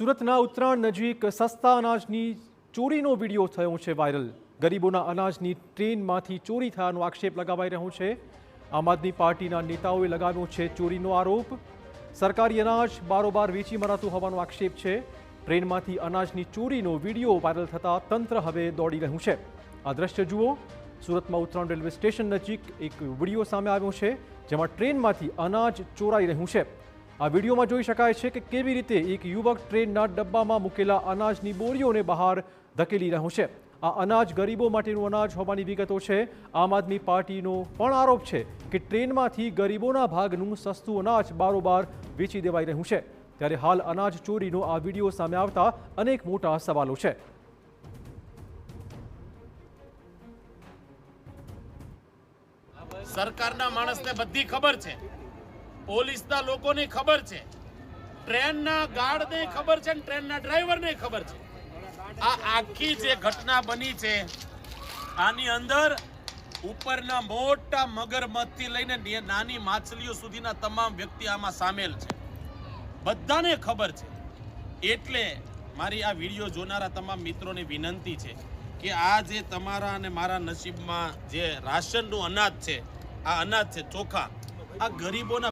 સુરતના ઉત્તરાયણ નજીક સસ્તા અનાજની ચોરીનો વિડીયો થયો છે વાયરલ। ગરીબોના અનાજની ટ્રેનમાંથી ચોરી થયાનો આક્ષેપ લગાવાઈ રહ્યો છે। આમ આદમી પાર્ટીના નેતાઓએ લગાવ્યો છે ચોરીનો આરોપ। સરકારી અનાજ બારોબાર વેચી મરાતું હોવાનો આક્ષેપ છે। ટ્રેનમાંથી અનાજની ચોરીનો વિડીયો વાયરલ થતાં તંત્ર હવે દોડી રહ્યું છે। આ દ્રશ્ય જુઓ। સુરતમાં ઉત્તરાયણ રેલવે સ્ટેશન નજીક એક વિડીયો સામે આવ્યો છે, જેમાં ટ્રેનમાંથી અનાજ ચોરાઈ રહ્યું છે। આ વિડીયોમાં જોઈ શકાય છે કે કેવી રીતે એક યુવક ટ્રેનના ડબ્બામાં મૂકેલા અનાજની બોરીઓને બહાર ધકેલી રહ્યો છે। આ અનાજ ગરીબો માટેનું અનાજ હોવાની વિગતો છે। આમ આદમી પાર્ટીનો પણ આરોપ છે કે ટ્રેનમાંથી ગરીબોના ભાગનું સસ્તું અનાજ બારોબાર વેચી દેવાઈ રહ્યું છે। ત્યારે હાલ અનાજ ચોરીનો આ વિડીયો સામે આવતા અનેક મોટા સવાલો છે। સરકારના માણસને બધી ખબર છે, પોલીસના લોકોને ખબર છે, ટ્રેનના ગાર્ડને ખબર છે, ટ્રેનના ડ્રાઈવરને ખબર છે। આ આખી જે ઘટના બની છે, આની અંદર ઉપરના મોટા મગરમચ્છથી લઈને નાની માછલીઓ સુધીના તમામ વ્યક્તિ આમાં સામેલ છે, બધાને ખબર છે। એટલે મારી આ વિડીયો જોનારા તમામ મિત્રોને વિનંતી છે કે આ જે તમારા અને મારા નસીબમાં જે રાશનનું અનાજ છે, આ અનાજ છે ચોખા, આ ગરીબોના